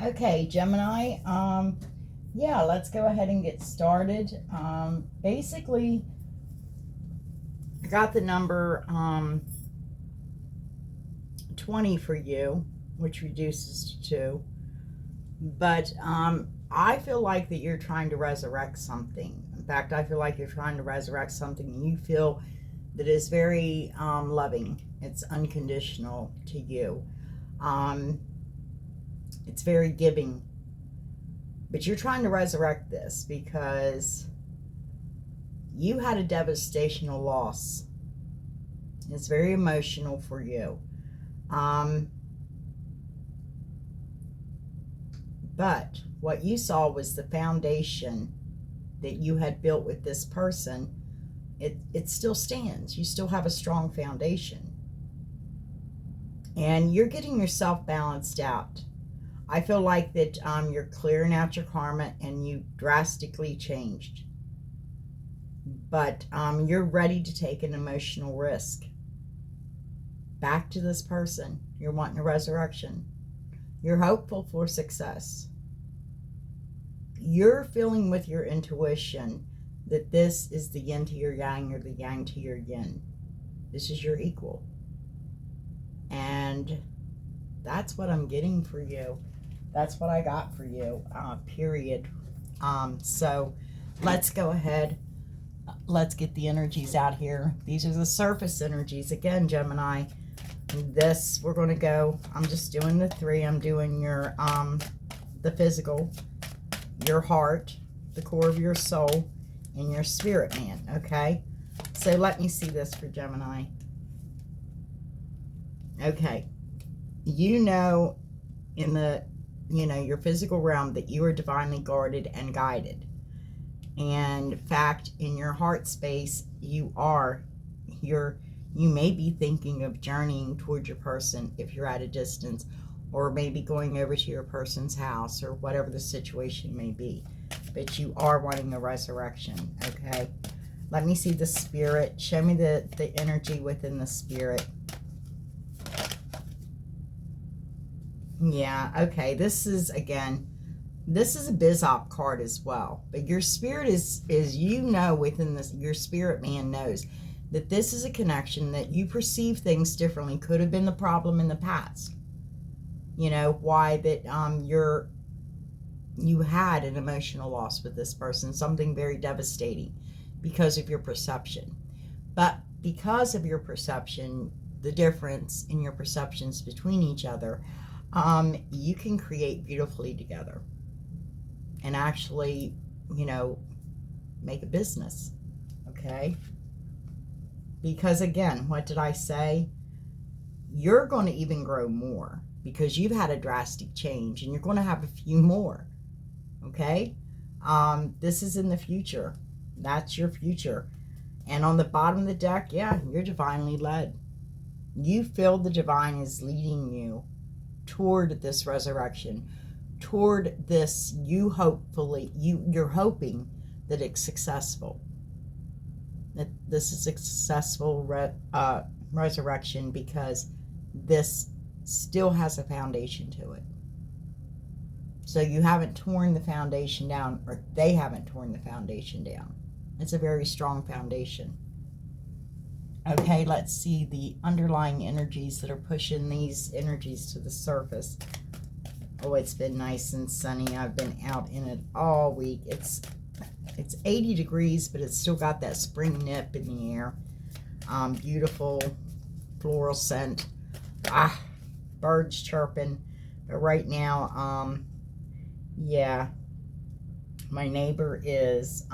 Okay, Gemini, yeah, let's go ahead and get started. Basically, I got the number 20 for you, which reduces to 2. But I feel like that you're trying to resurrect something. In fact, I feel like you're trying to resurrect something, and you feel that is very loving. It's unconditional to you. It's very giving. But you're trying to resurrect this because you had a devastational loss. It's very emotional for you. But what you saw was the foundation that you had built with this person. It still stands. You still have a strong foundation. And you're getting yourself balanced out. I feel like that you're clearing out your karma and you drastically changed. But you're ready to take an emotional risk. Back to this person. You're wanting a resurrection. You're hopeful for success. You're feeling with your intuition that this is the yin to your yang or the yang to your yin. This is your equal. And that's what I'm getting for you. That's what I got for you, period. So let's go ahead. Let's get the energies out here. These are the surface energies. Again, Gemini, this, we're going to go, I'm just doing the 3. I'm doing your, the physical, your heart, the core of your soul, and your spirit man, okay? So let me see this for Gemini. Okay. You know, in the, your physical realm that you are divinely guarded and guided. And in fact, in your heart space, you may be thinking of journeying toward your person if you're at a distance, or maybe going over to your person's house, or whatever the situation may be. But you are wanting a resurrection, okay? Let me see the spirit. Show me the energy within the spirit. Yeah, okay. This is, again, this is a biz-op card as well. But your spirit is within this, your spirit man knows that this is a connection, that you perceive things differently. Could have been the problem in the past. Why that you had an emotional loss with this person, something very devastating because of your perception. But because of your perception, the difference in your perceptions between each other, you can create beautifully together and actually, make a business, okay? Because again, what did I say? You're going to even grow more because you've had a drastic change, and you're going to have a few more, okay? This is in the future. That's your future. And on the bottom of the deck, yeah, you're divinely led. You feel the divine is leading you toward this resurrection, toward this. You're hoping that it's successful, that this is a successful resurrection, because this still has a foundation to it. So you haven't torn the foundation down, or they haven't torn the foundation down. It's a very strong foundation. Okay, let's see the underlying energies that are pushing these energies to the surface. Oh, it's been nice and sunny. I've been out in it all week. It's 80 degrees, but it's still got that spring nip in the air. Beautiful floral scent. Birds chirping. But right now, yeah, my neighbor is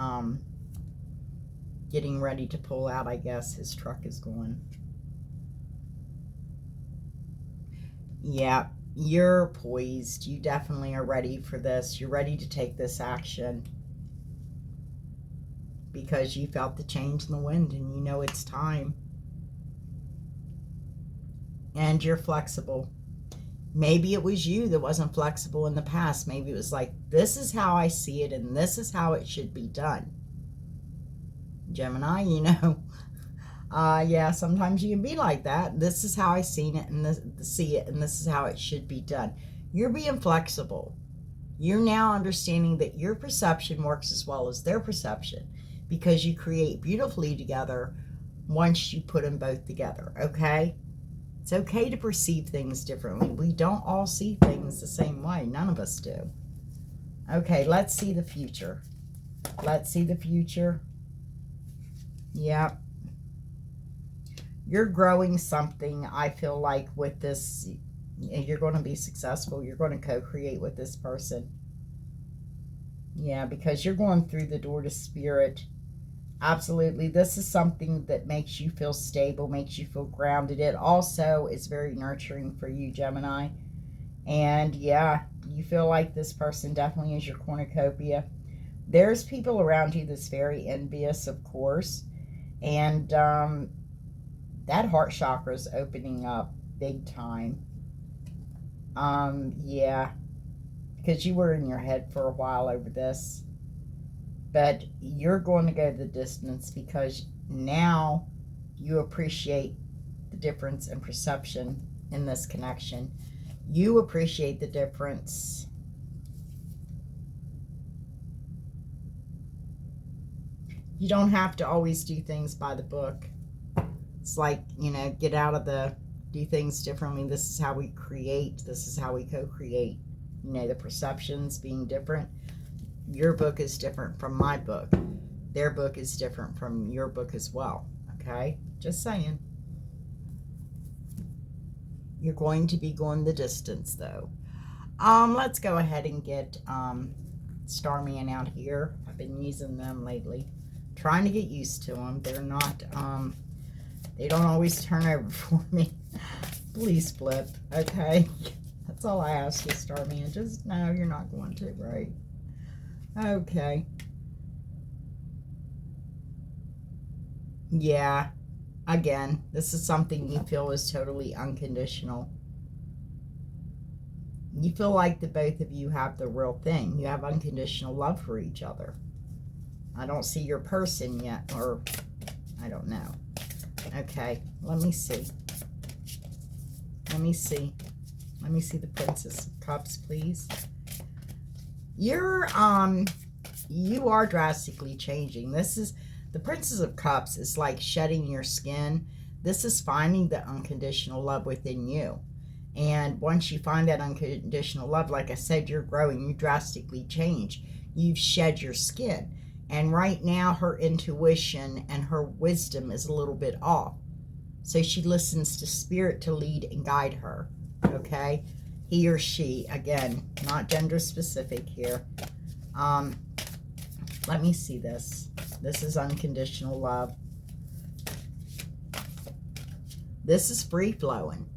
getting ready to pull out, I guess. His truck is going. Yeah, you're poised. You definitely are ready for this. You're ready to take this action because you felt the change in the wind, and you know it's time. And you're flexible. Maybe it was you that wasn't flexible in the past. Maybe it was like, this is how I see it, and this is how it should be done. Gemini, yeah, sometimes you can be like that. This is how I seen it, and see it, and this is how it should be done. You're being flexible. You're now understanding that your perception works as well as their perception, because you create beautifully together once you put them both together, okay? It's okay to perceive things differently. We don't all see things the same way. None of us do. Okay, let's see the future. Let's see the future. Yep. You're growing something, I feel like, with this. You're going to be successful. You're going to co-create with this person. Yeah, because you're going through the door to spirit. Absolutely. This is something that makes you feel stable, makes you feel grounded. It also is very nurturing for you, Gemini. And yeah, you feel like this person definitely is your cornucopia. There's people around you that's very envious, of course. And that heart chakra is opening up big time. Yeah, because you were in your head for a while over this. But you're going to go the distance because now you appreciate the difference in perception in this connection. You appreciate the difference. You don't have to always do things by the book. It's like, you know, get out of the do things differently. This is how we create. This is how we co-create. You know, the perceptions being different. Your book is different from my book. Their book is different from your book as well. Okay? Just saying. You're going to be going the distance, though. Let's go ahead and get Starman out here. I've been using them lately. Trying to get used to them. They're not, they don't always turn over for me. Please flip. Okay? That's all I ask you, Starman. Just, no, you're not going to, right? Okay. Yeah. Again, this is something you feel is totally unconditional. You feel like the both of you have the real thing. You have unconditional love for each other. I don't see your person yet, or I don't know. Okay, let me see. Let me see. Let me see the Princess of Cups, please. You are drastically changing. This is, the Princess of Cups is like shedding your skin. This is finding the unconditional love within you. And once you find that unconditional love, like I said, you're growing, you drastically change. You've shed your skin. And right now, her intuition and her wisdom is a little bit off. So she listens to spirit to lead and guide her. Okay? He or she, again, not gender specific here. Let me see this. This is unconditional love. This is free flowing.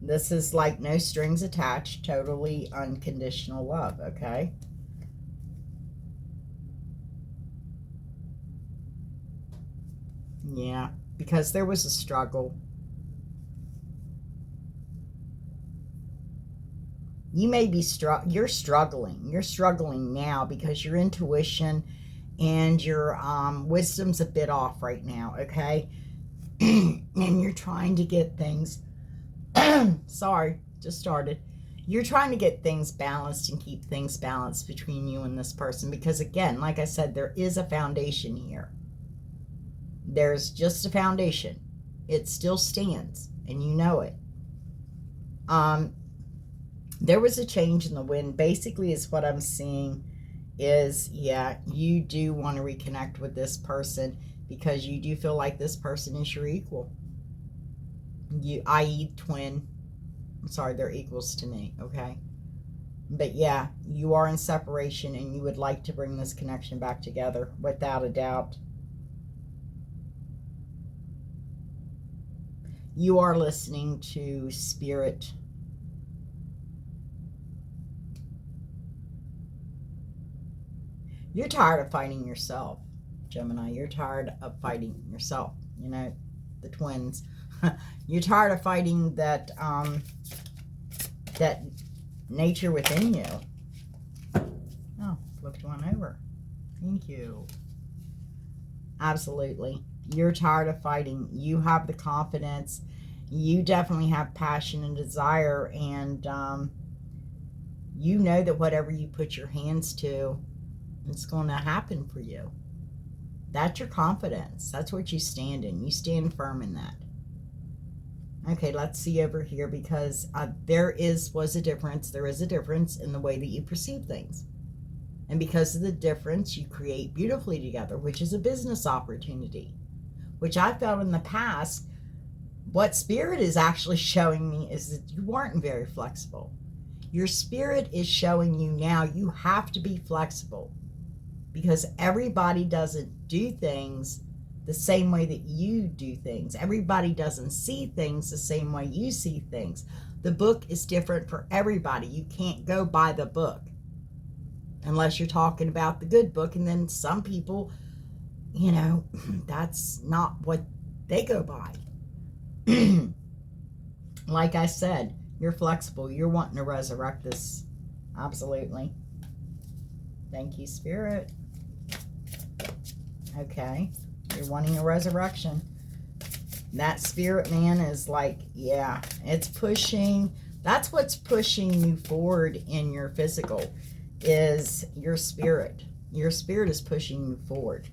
This is like no strings attached, totally unconditional love, okay? Yeah, because there was a struggle. You may be you're struggling. You're struggling now because your intuition and your wisdom's a bit off right now, okay? And you're trying to get things, sorry, just started. You're trying to get things balanced and keep things balanced between you and this person because, again, like I said, there is a foundation here. There's just a foundation. It still stands, and you know it. There was a change in the wind. Basically, is what I'm seeing is, yeah, you do want to reconnect with this person because you do feel like this person is your equal. You, i.e. twin. I'm sorry, they're equals to me, okay? But yeah, you are in separation and you would like to bring this connection back together, without a doubt. You are listening to spirit. You're tired of fighting yourself, Gemini. You're tired of fighting yourself. You know, the twins. You're tired of fighting that that nature within you. Oh, flipped one over. Thank you. Absolutely. You're tired of fighting. You have the confidence. You definitely have passion and desire, and You know that whatever you put your hands to, it's going to happen for you. That's your confidence. That's what you stand in. You stand firm in that. Okay, let's see over here, because there is a difference in the way that you perceive things. And because of the difference, you create beautifully together, which is a business opportunity, which I felt in the past. What Spirit is actually showing me is that you weren't very flexible. Your Spirit is showing you now you have to be flexible, because everybody doesn't do things the same way that you do things. Everybody doesn't see things the same way you see things. The book is different for everybody. You can't go by the book unless you're talking about the good book. And then some people, you know, that's not what they go by. Like I said, you're flexible. You're wanting to resurrect this. Absolutely. Thank you, Spirit. Okay. You're wanting a resurrection. That Spirit man is like, yeah, it's pushing. That's what's pushing you forward in your physical, is your spirit. Your spirit is pushing you forward.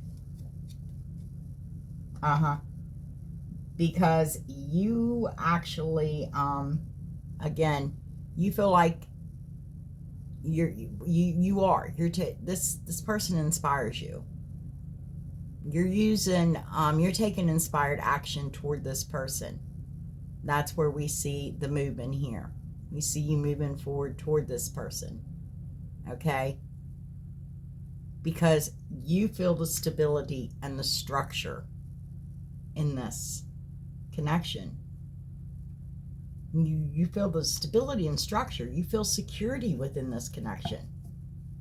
Because you actually, again, you feel like this person inspires you. You're taking inspired action toward this person. That's where we see the movement here. We see you moving forward toward this person. Okay? Because you feel the stability and the structure in this connection. You feel the stability and structure. You feel security within this connection.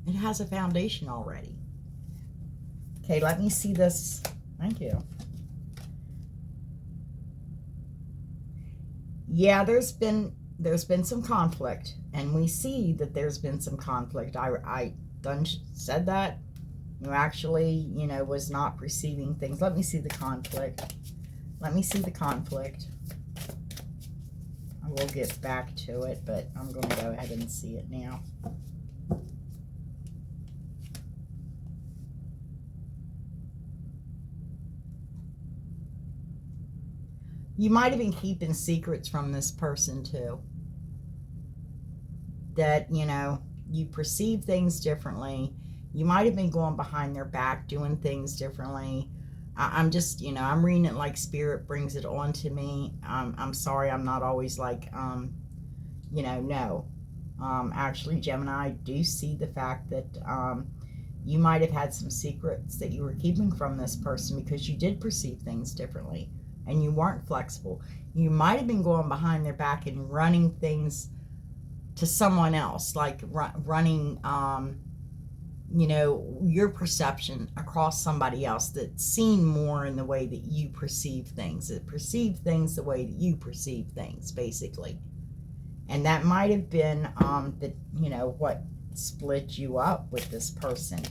It has a foundation already. Okay, let me see this. Thank you. Yeah, there's been some conflict, and we see that there's been some conflict. I done said that. You actually, you know, was not perceiving things. Let me see the conflict. Let me see the conflict. I will get back to it, but I'm going to go ahead and see it now. You might have been keeping secrets from this person too. That, you know, you perceive things differently. You might have been going behind their back, doing things differently. I'm just, you know, I'm reading it like Spirit brings it on to me. I'm sorry, I'm not always like, you know, no. Actually, Gemini, I do see the fact that you might have had some secrets that you were keeping from this person because you did perceive things differently. And you weren't flexible. You might have been going behind their back and running things to someone else, like running, you know, your perception across somebody else that's seen more in the way that you perceive things, that perceive things the way that you perceive things, basically. And that might have been, you know, what split you up with this person.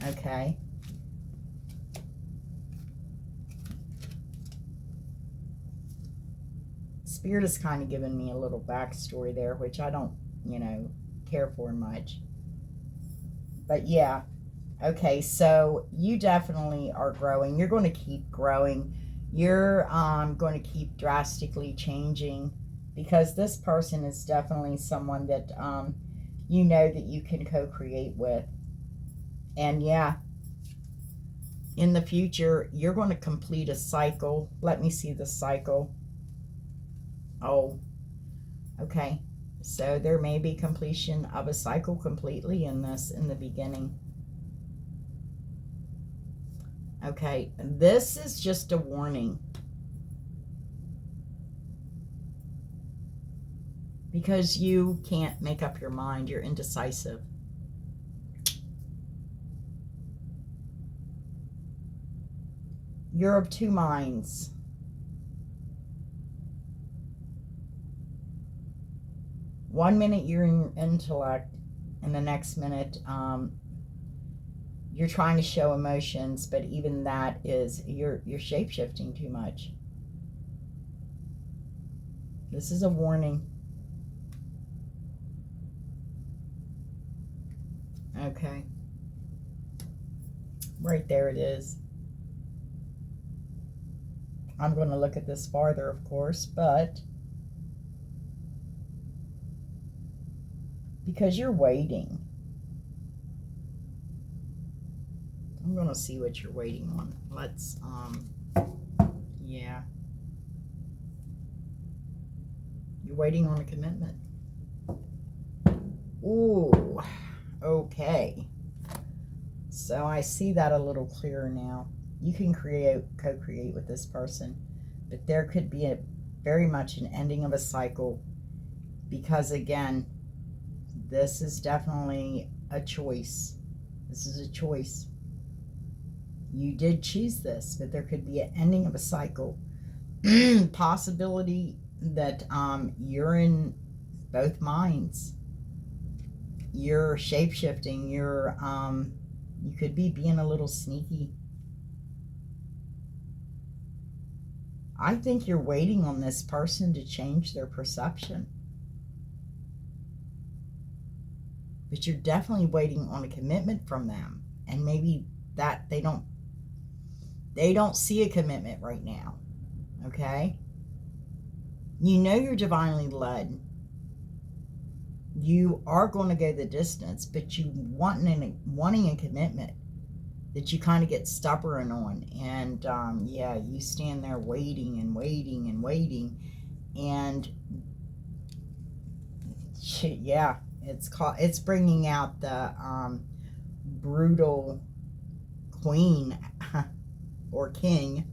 Okay. Spirit is kind of giving me a little backstory there, which I don't, you know, care for much. But yeah, okay, so you definitely are growing. You're going to keep growing. You're going to keep drastically changing, because this person is definitely someone that you know that you can co-create with. And yeah, in the future, you're going to complete a cycle. Let me see the cycle. Oh, okay. So there may be completion of a cycle completely in this, in the beginning. Okay, this is just a warning. Because you can't make up your mind. You're indecisive. You're of two minds. One minute you're in your intellect, and the next minute you're trying to show emotions, but even that is, you're shape-shifting too much. This is a warning. Okay. Right there it is. I'm going to look at this farther, of course, but because you're waiting. I'm going to see what you're waiting on. Let's, yeah. You're waiting on a commitment. Ooh, okay. So I see that a little clearer now. You can co-create with this person, but there could be very much an ending of a cycle, because again, this is definitely a choice. This is a choice. You did choose this, but there could be an ending of a cycle. Possibility that you're in both minds. You're shape-shifting. You could be being a little sneaky. I think you're waiting on this person to change their perception. But you're definitely waiting on a commitment from them. And maybe that they don't see a commitment right now. Okay? You know you're divinely led. You are going to go the distance, but you wanting a commitment that you kind of get stubborn on. And yeah, you stand there waiting and waiting and waiting. And yeah, it's bringing out the brutal queen or king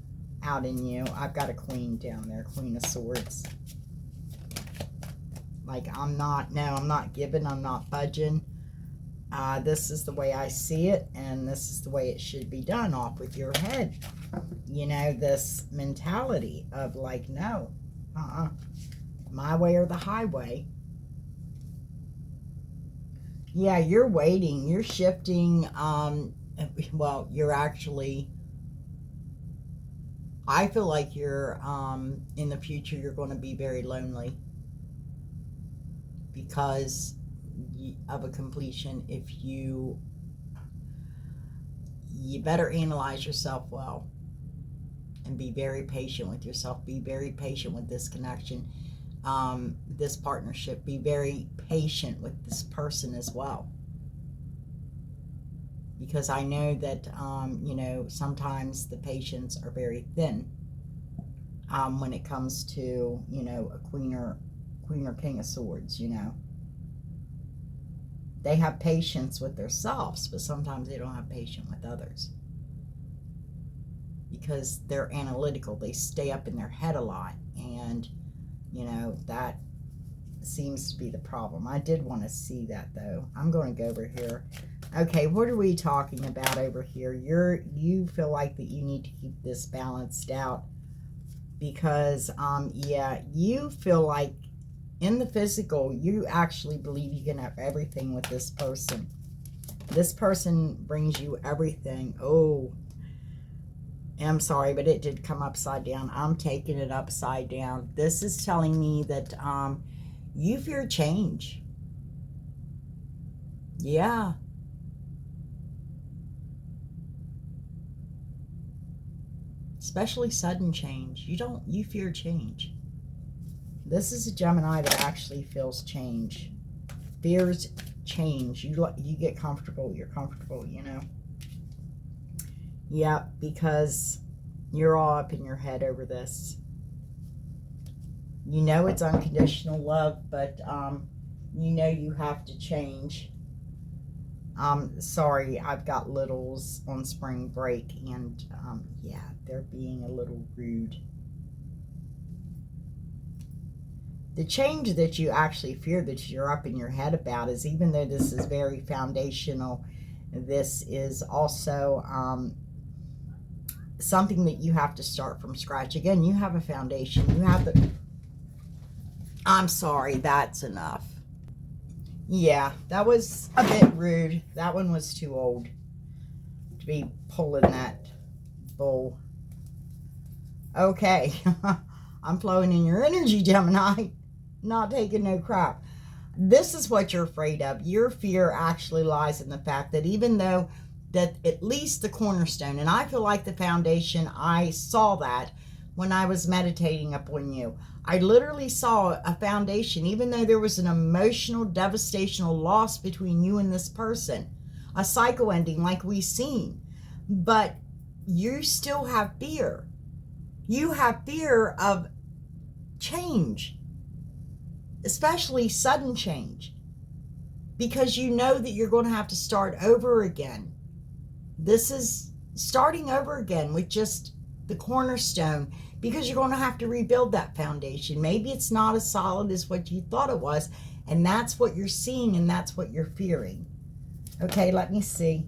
out in you. I've got a queen down there, Queen of Swords. Like, I'm not giving, I'm not budging. This is the way I see it, and this is the way it should be done, off with your head. You know, this mentality of like, no, my way or the highway. Yeah, you're waiting, you're shifting. Well, you're actually, I feel like you're, in the future, you're going to be very lonely because of a completion. If you better analyze yourself well and be very patient with yourself. Be very patient with this connection, this partnership. Be very patient with this person as well. Because I know that, you know, sometimes the patience are very thin when it comes to, you know, a queen or king of swords, you know. They have patience with themselves, but sometimes they don't have patience with others. Because they're analytical. They stay up in their head a lot. And, you know, that seems to be the problem. I did want to see that, though. I'm going to go over here. Okay, what are we talking about over here? You feel like that you need to keep this balanced out. Because, yeah, you feel like in the physical, you actually believe you can have everything with this person. This person brings you everything. Oh, I'm sorry, but it did come upside down. I'm taking it upside down. This is telling me that you fear change. Yeah. Especially sudden change. You fear change. This is a Gemini that actually feels change. Fears change. You get comfortable. You're comfortable, you know. Yeah, because you're all up in your head over this. You know it's unconditional love, but you know you have to change. Sorry, I've got littles on spring break, and yeah, they're being a little rude. The change that you actually fear, that you're up in your head about, is, even though this is very foundational, this is also something that you have to start from scratch. Again, you have a foundation. You have the... I'm sorry, that's enough. Yeah, that was a bit rude. That one was too old to be pulling that bull. Okay. I'm flowing in your energy, Gemini. Not taking no crap. This is what you're afraid of. Your fear actually lies in the fact that even though that at least the cornerstone, and I feel like the foundation, I saw that when I was meditating upon you. I literally saw a foundation, even though there was an emotional, devastational loss between you and this person, a cycle ending like we've seen. But you still have fear. You have fear of change, especially sudden change, because you know that you're going to have to start over again. This is starting over again with just the cornerstone, because you're going to have to rebuild that foundation. Maybe it's not as solid as what you thought it was, and that's what you're seeing, and that's what you're fearing. Okay, let me see.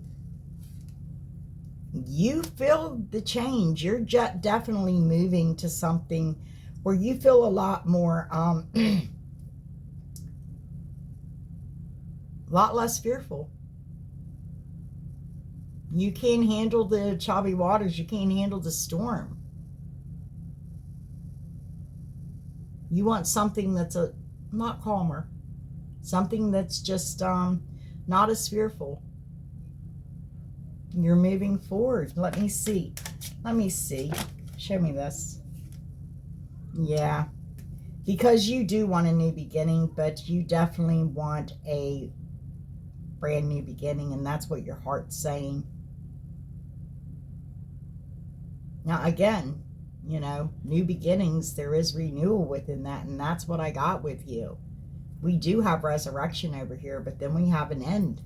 You feel the change. You're definitely moving to something where you feel a lot more, a lot less fearful. You can't handle the choppy waters. You can't handle the storm. You want something that's a lot calmer. Something that's just not as fearful. You're moving forward. Let me see. Let me see. Show me this. Yeah. Because you do want a new beginning, but you definitely want a brand new beginning, and that's what your heart's saying. Now, again, you know, new beginnings, there is renewal within that, and that's what I got with you. We do have resurrection over here, but then we have an end.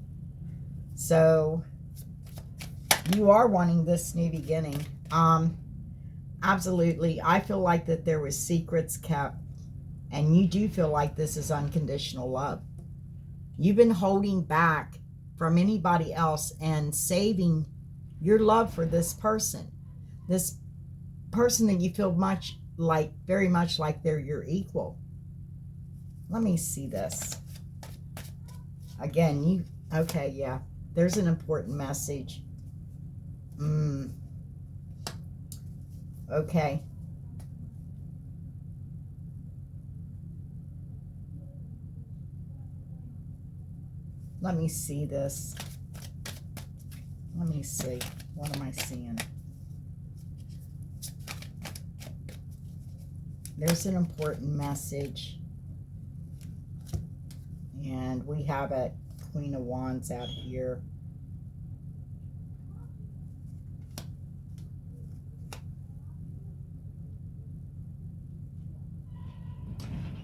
So you are wanting this new beginning. Absolutely. I feel like that there was secrets kept, and you do feel like this is unconditional love. You've been holding back from anybody else and saving your love for this person. This person that you feel very much like they're your equal. Let me see this. Again, okay, yeah. There's an important message. Okay. Let me see this. Let me see. What am I seeing? There's an important message. And we have a Queen of Wands out here.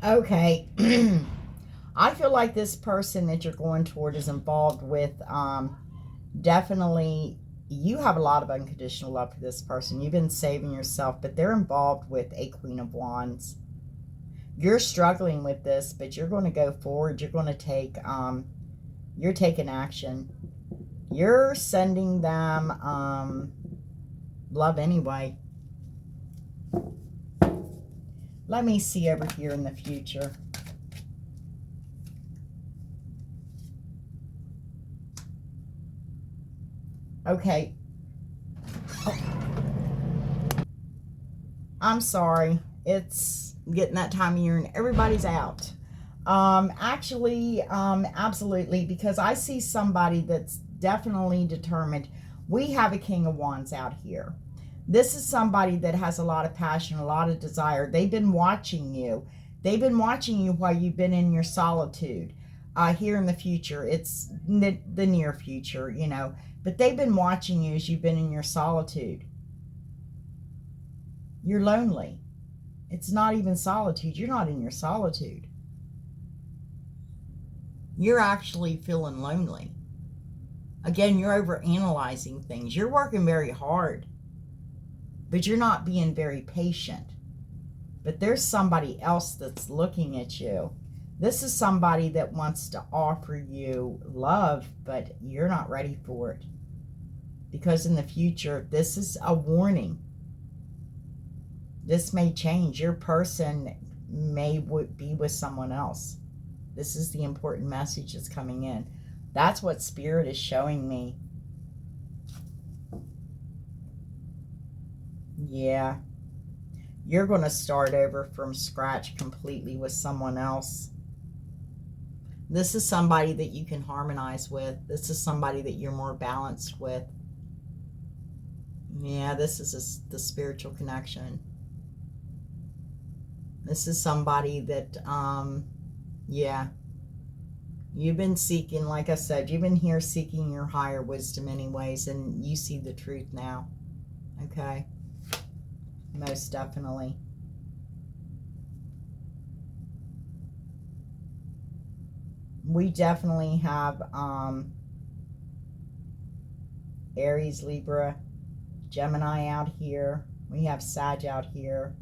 Okay. I feel like this person that you're going toward is involved with, definitely, you have a lot of unconditional love for this person. You've been saving yourself, but they're involved with a Queen of Wands. You're struggling with this, but you're going to go forward. You're going to take, you're taking action. You're sending them love anyway. Let me see over here in the future. Okay. Oh. I'm sorry. It's getting that time of year and everybody's out. Actually, absolutely, because I see somebody that's definitely determined. We have a King of Wands out here. This is somebody that has a lot of passion, a lot of desire. They've been watching you. They've been watching you while you've been in your solitude. Here in the future, it's the near future, you know. But they've been watching you as you've been in your solitude. You're lonely. It's not even solitude. You're not in your solitude. You're actually feeling lonely. Again, you're overanalyzing things. You're working very hard, but you're not being very patient. But there's somebody else that's looking at you. This is somebody that wants to offer you love, but you're not ready for it. Because in the future, this is a warning. This may change. Your person may be with someone else. This is the important message that's coming in. That's what Spirit is showing me. Yeah. You're going to start over from scratch completely with someone else. This is somebody that you can harmonize with. This is somebody that you're more balanced with. Yeah, this is the spiritual connection. This is somebody that, yeah, you've been seeking, like I said, you've been here seeking your higher wisdom anyways, and you see the truth now. Okay? Most definitely. We definitely have Aries, Libra, Gemini out here. We have Sag out here.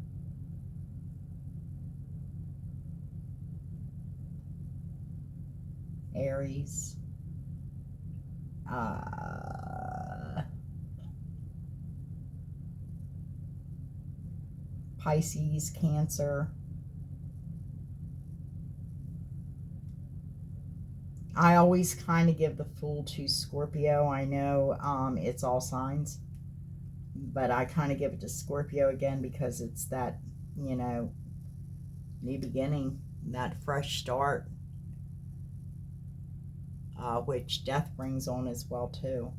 Aries. Pisces, Cancer. I always kind of give the Fool to Scorpio. I know it's all signs, but I kind of give it to Scorpio again because it's that, you know, new beginning, that fresh start, which death brings on as well too.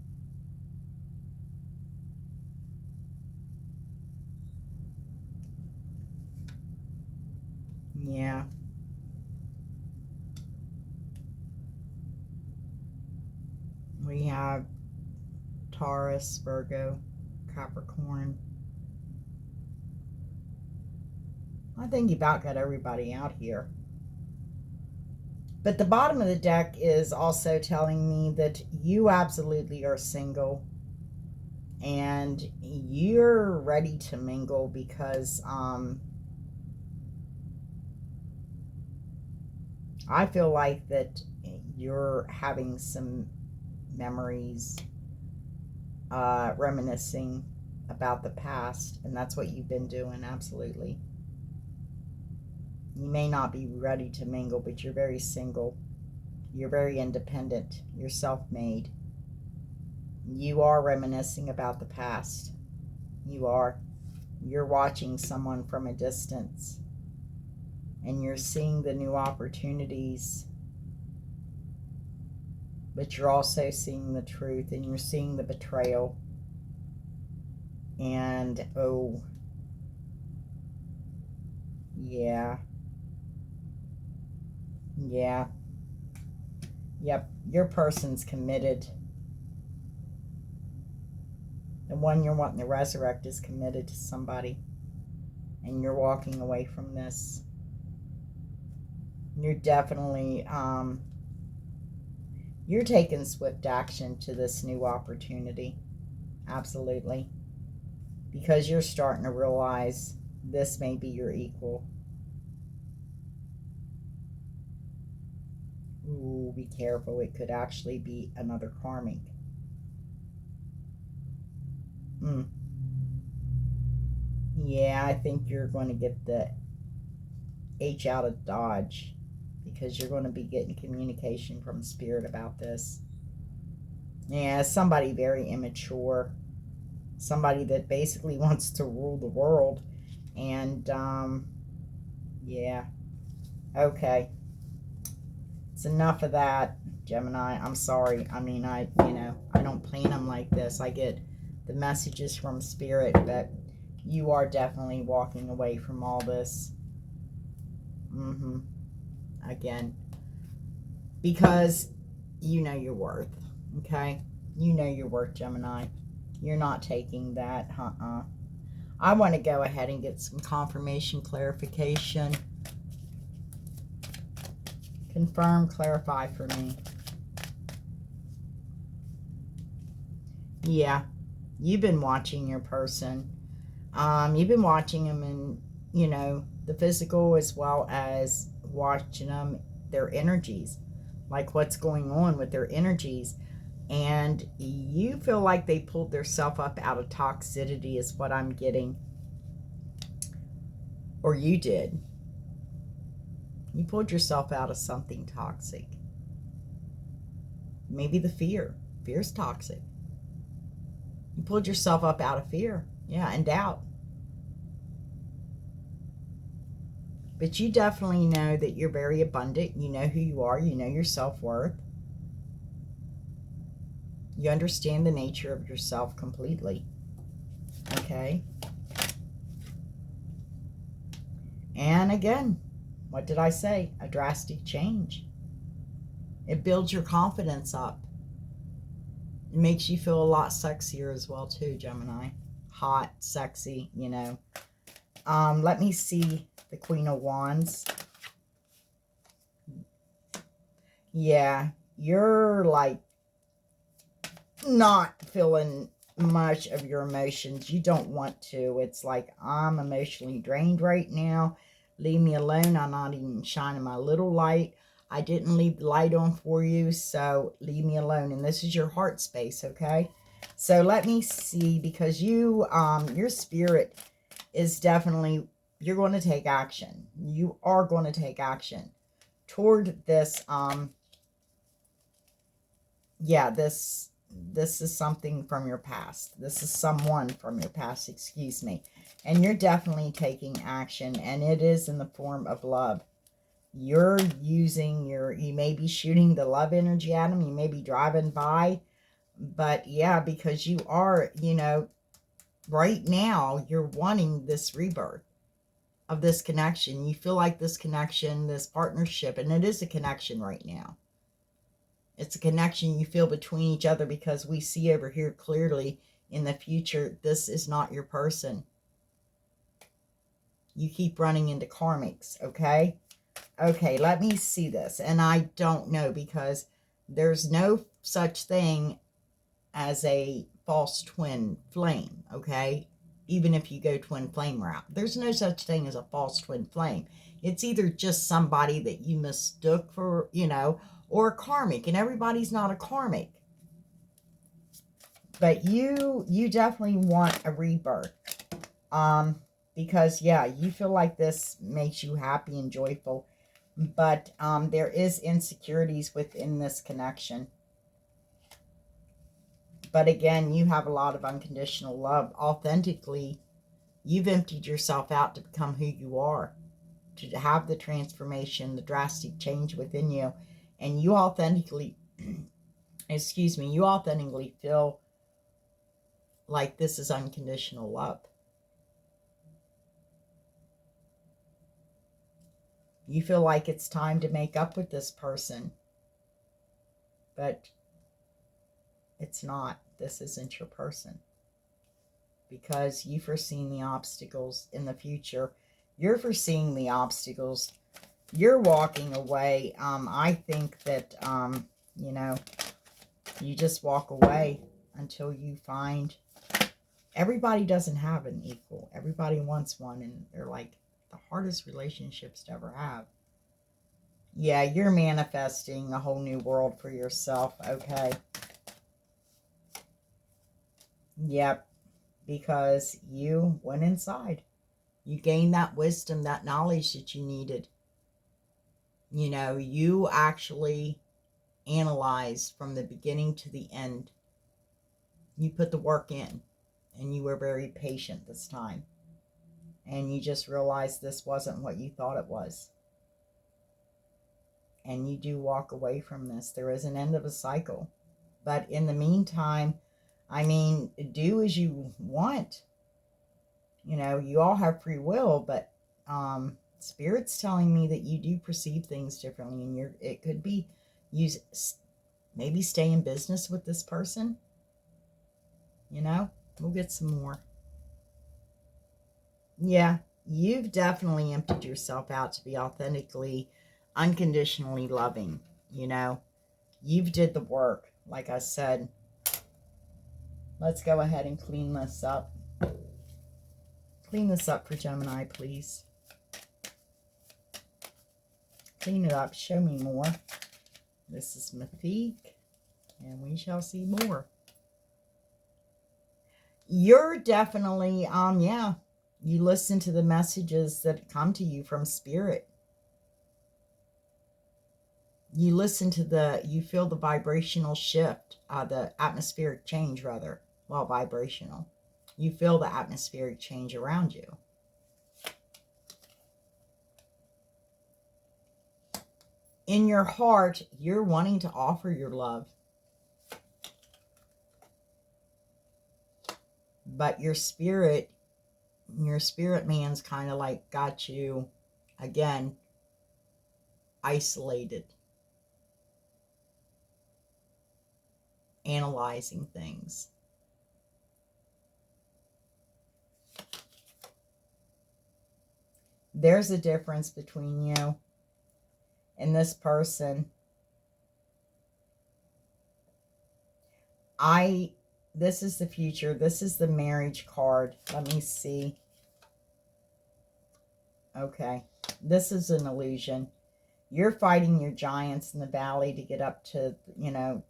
Yeah. We have Taurus, Virgo, Capricorn. I think you about got everybody out here. But the bottom of the deck is also telling me that you absolutely are single and you're ready to mingle because I feel like that you're having some memories, reminiscing about the past, and that's what you've been doing. Absolutely. You may not be ready to mingle, but you're very single. You're very independent. You're self-made. You are reminiscing about the past. You are. You're watching someone from a distance, and you're seeing the new opportunities, but you're also seeing the truth, and you're seeing the betrayal. And, oh, yeah. Yeah. Yep. Your person's committed. The one you're wanting to resurrect is committed to somebody. And you're walking away from this. You're definitely, you're taking swift action to this new opportunity. Absolutely. Because you're starting to realize this may be your equal. Ooh, be careful. It could actually be another karmic. Yeah, I think you're going to get the H out of Dodge because you're going to be getting communication from spirit about this. Yeah, somebody very immature. Somebody that basically wants to rule the world. And, yeah. Okay. It's enough of that, Gemini. I'm sorry. I mean, I don't plan them like this. I get the messages from spirit, but you are definitely walking away from all this. Again. Because you know your worth. Okay? You know your worth, Gemini. You're not taking that. I want to go ahead and get some confirmation, clarification. Confirm, clarify for me. Yeah, you've been watching your person. You've been watching them in, the physical as well as watching them, their energies. Like what's going on with their energies. And you feel like they pulled themselves up out of toxicity is what I'm getting. Or you did. You pulled yourself out of something toxic. Maybe the fear. Fear's toxic. You pulled yourself up out of fear. Yeah, and doubt. But you definitely know that you're very abundant. You know who you are. You know your self-worth. You understand the nature of yourself completely. Okay? And again, what did I say? A drastic change. It builds your confidence up. It makes you feel a lot sexier as well too, Gemini. Hot, sexy, you know. Let me see the Queen of Wands. Yeah, you're like not feeling much of your emotions. You don't want to. It's like, I'm emotionally drained right now. Leave me alone. I'm not even shining my little light. I didn't leave the light on for you, so leave me alone. And this is your heart space, okay? So let me see, because you, your spirit is definitely, you're going to take action. You are going to take action toward this, yeah, this is something from your past. This is someone from your past, excuse me. And you're definitely taking action, and it is in the form of love. You're using you may be shooting the love energy at them. You may be driving by, but yeah, because you are, you know, right now, you're wanting this rebirth of this connection. You feel like this connection, this partnership, and it is a connection right now. It's a connection you feel between each other, because we see over here clearly in the future, this is not your person. You keep running into karmics, okay? Okay, let me see this. And I don't know, because there's no such thing as a false twin flame, okay? Even if you go twin flame route, there's no such thing as a false twin flame. It's either just somebody that you mistook for, you know, or a karmic, and everybody's not a karmic. But you definitely want a rebirth. Because yeah, you feel like this makes you happy and joyful. But there is insecurities within this connection. But again, you have a lot of unconditional love. Authentically, you've emptied yourself out to become who you are, to have the transformation, the drastic change within you. And you authentically, excuse me, you authentically feel like this is unconditional love. You feel like it's time to make up with this person. But it's not. This isn't your person. Because you foreseen the obstacles in the future. You're foreseeing the obstacles. You're walking away. I think that, you know, you just walk away until you find... Everybody doesn't have an equal. Everybody wants one, and they're like the hardest relationships to ever have. Yeah, you're manifesting a whole new world for yourself, okay? Yep, because you went inside. You gained that wisdom, that knowledge that you needed. You know, you actually analyzed from the beginning to the end. You put the work in, and you were very patient this time. And you just realized this wasn't what you thought it was. And you do walk away from this. There is an end of a cycle. But in the meantime, I mean, do as you want. You know, you all have free will, but Spirit's telling me that you do perceive things differently, and it could be maybe stay in business with this person. You know, we'll get some more. Yeah, you've definitely emptied yourself out to be authentically, unconditionally loving. You know, you've did the work, like I said. Let's go ahead and clean this up. Clean this up for Gemini, please. Clean it up. Show me more. This is Mythique, and we shall see more. You're definitely, yeah, you listen to the messages that come to you from Spirit. You listen to you feel the vibrational shift, the atmospheric change, rather. Well, vibrational. You feel the atmospheric change around you. in your heart, you're wanting to offer your love. But your spirit man's kind of like got you, again, isolated, analyzing things. There's a difference between you and this person. This is the future. This is the marriage card. Let me see. Okay. This is an illusion. You're fighting your giants in the valley to get up to, to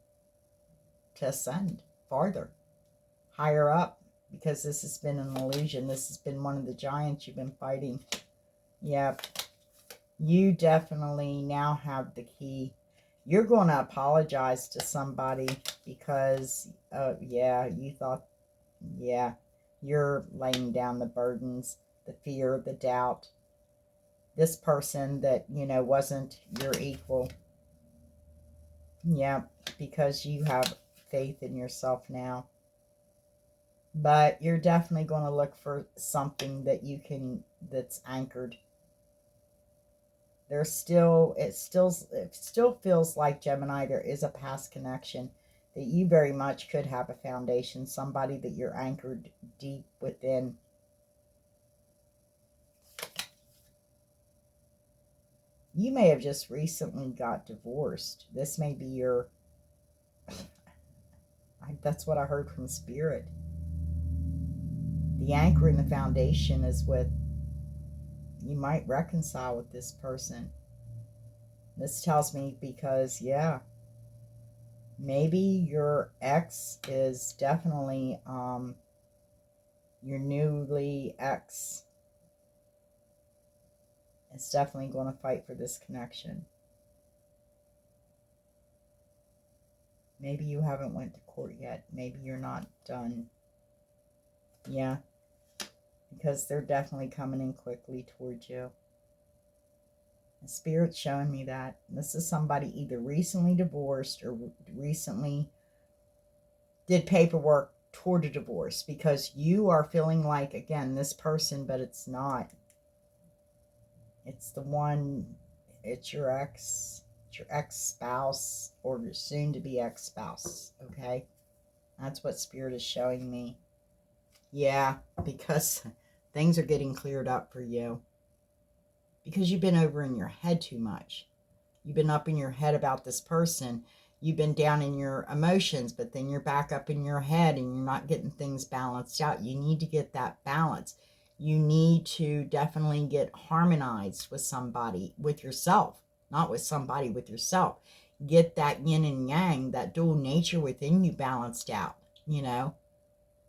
ascend farther, higher up, because this has been an illusion. This has been one of the giants you've been fighting. Yep. You definitely now have the key. You're going to apologize to somebody because, yeah, you thought, yeah, you're laying down the burdens, the fear, the doubt. This person that, wasn't your equal. Yeah, because you have faith in yourself now. But you're definitely going to look for something that that's anchored. It still feels like, Gemini, there is a past connection, that you very much could have a foundation, somebody that you're anchored deep within. You may have just recently got divorced. This may be your, that's what I heard from Spirit. The anchor and the foundation is with, you might reconcile with this person. This tells me because, yeah, maybe your ex is definitely your newly ex is definitely going to fight for this connection. Maybe you haven't went to court yet. Maybe you're not done. Yeah, because they're definitely coming in quickly towards you. The Spirit's showing me that. This is somebody either recently divorced or recently did paperwork toward a divorce, because you are feeling like, again, this person, but it's not. It's the one, it's your ex-spouse, or your soon-to-be ex-spouse, okay? That's what Spirit is showing me. Yeah, because things are getting cleared up for you. Because you've been over in your head too much. You've been up in your head about this person. You've been down in your emotions, but then you're back up in your head and you're not getting things balanced out. You need to get that balance. You need to definitely get harmonized with somebody, with yourself, not with somebody, with yourself. Get that yin and yang, that dual nature within you balanced out,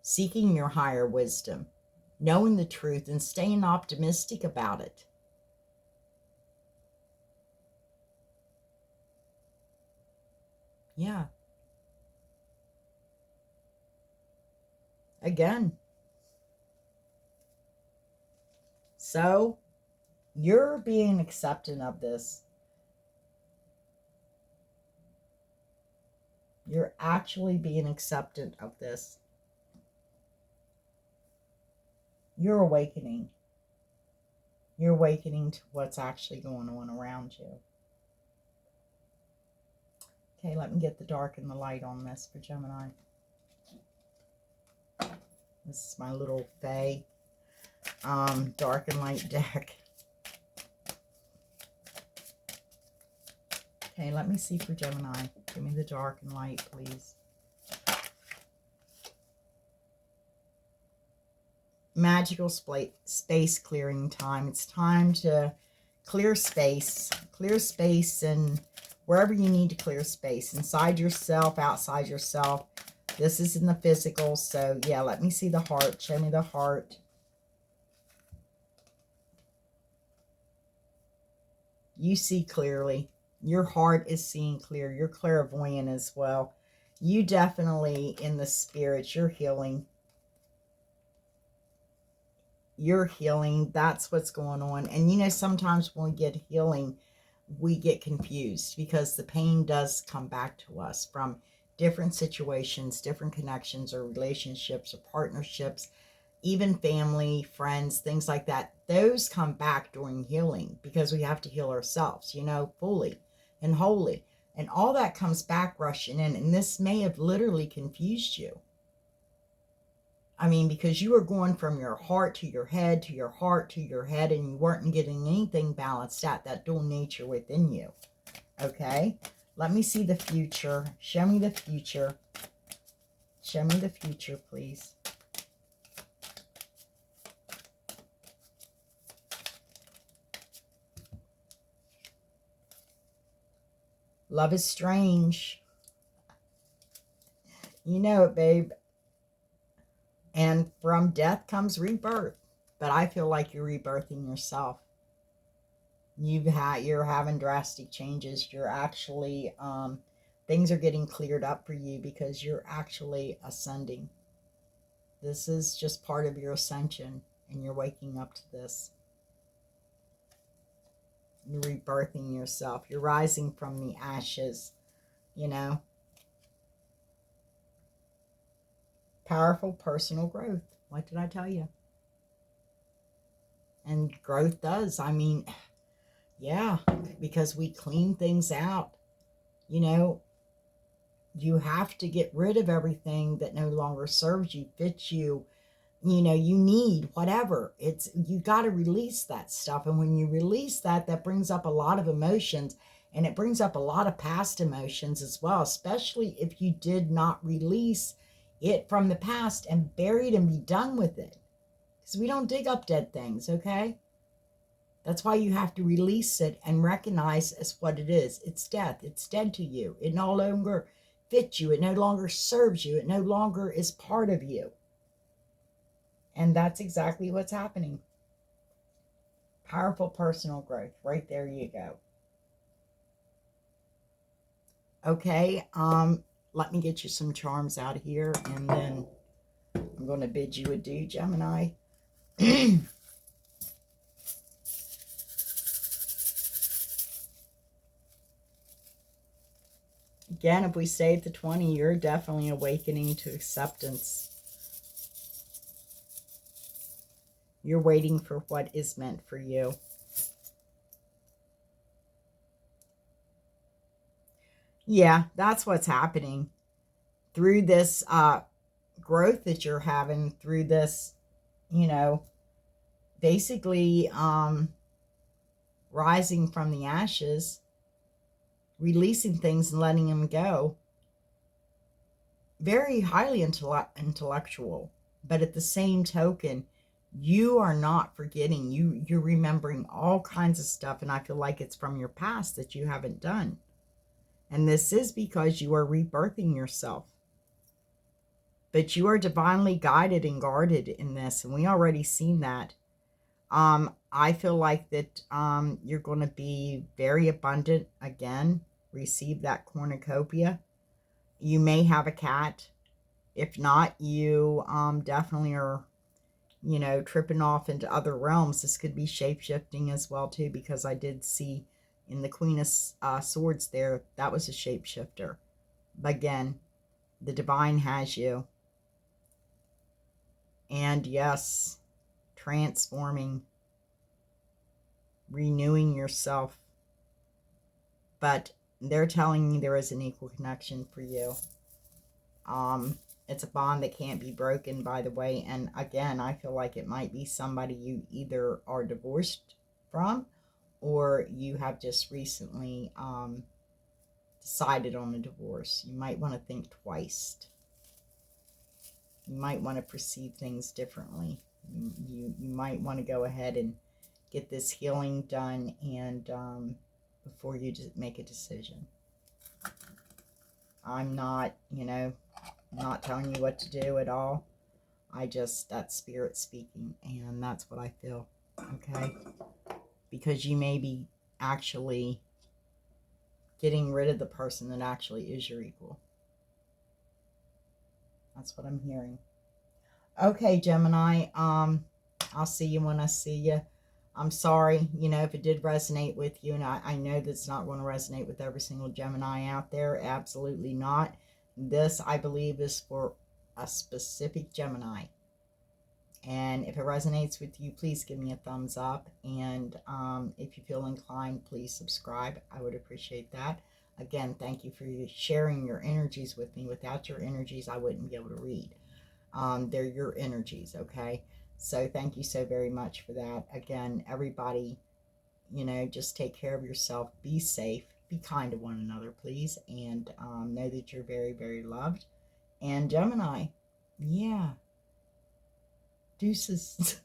seeking your higher wisdom, knowing the truth and staying optimistic about it. Yeah. Again. So, you're being accepting of this. You're actually being acceptant of this. You're awakening. You're awakening to what's actually going on around you. Okay, let me get the dark and the light on this for Gemini. This is my little Fae dark and light deck. Okay, let me see for Gemini. Give me the dark and light, please. Magical space clearing time. It's time to clear space. Clear space and wherever you need to clear space. Inside yourself, outside yourself. This is in the physical. So, yeah, let me see the heart. Show me the heart. You see clearly. Your heart is seeing clear. You're clairvoyant as well. You definitely, in the spirit, you're healing. You're healing. That's what's going on. And sometimes when we get healing, we get confused, because the pain does come back to us from different situations, different connections or relationships or partnerships, even family, friends, things like that. Those come back during healing, because we have to heal ourselves, fully and wholly. And all that comes back rushing in. And this may have literally confused you. I mean, because you were going from your heart to your head, to your heart to your head, and you weren't getting anything balanced out, that dual nature within you. Okay? Let me see the future. Show me the future. Show me the future, please. Love is strange. You know it, babe. And from death comes rebirth. But I feel like you're rebirthing yourself. You're having drastic changes. You're actually, things are getting cleared up for you, because you're actually ascending. This is just part of your ascension, and you're waking up to this. You're rebirthing yourself. You're rising from the ashes, Powerful personal growth. What did I tell you? And growth does. I mean, yeah, because we clean things out. You have to get rid of everything that no longer serves you, fits you, you need, whatever. You got to release that stuff. And when you release that, that brings up a lot of emotions, and it brings up a lot of past emotions as well, especially if you did not release it from the past and bury it and be done with it. Because we don't dig up dead things, okay? That's why you have to release it and recognize as what it is. It's death. It's dead to you. It no longer fits you. It no longer serves you. It no longer is part of you. And that's exactly what's happening. Powerful personal growth. Right there you go. Okay, let me get you some charms out of here, and then I'm going to bid you adieu, Gemini. Again, if we stay at the 20, you're definitely awakening to acceptance. You're waiting for what is meant for you. Yeah, that's what's happening. Through this growth that you're having, through this, basically rising from the ashes, releasing things and letting them go. Very highly intellectual, but at the same token, you are not forgetting. You're remembering all kinds of stuff, and I feel like it's from your past that you haven't done. And this is because you are rebirthing yourself. But you are divinely guided and guarded in this, and we already seen that. I feel like that you're going to be very abundant again. Receive that cornucopia. You may have a cat. If not, you definitely are, tripping off into other realms. This could be shape-shifting as well, too, because I did see in the Queen of Swords there, that was a shapeshifter. But again, the divine has you. And yes, transforming, renewing yourself. But they're telling me there is an equal connection for you. It's a bond that can't be broken, by the way. And again, I feel like it might be somebody you either are divorced from, or you have just recently decided on a divorce. You might want to think twice. You might want to perceive things differently. You might want to go ahead and get this healing done, and before you just make a decision. I'm not, not telling you what to do at all. That's spirit speaking, and that's what I feel, okay? Because you may be actually getting rid of the person that actually is your equal. That's what I'm hearing. Okay, Gemini, I'll see you when I see you. I'm sorry, you know, if it did resonate with you, and I know that's not going to resonate with every single Gemini out there. Absolutely not. This, I believe, is for a specific Gemini. And if it resonates with you, please give me a thumbs up. And if you feel inclined, please subscribe. I would appreciate that. Again, thank you for sharing your energies with me. Without your energies, I wouldn't be able to read. They're your energies, okay? So thank you so very much for that. Again, everybody, you know, just take care of yourself. Be safe. Be kind to one another, please. And know that you're very, very loved. And Gemini, yeah, deuces.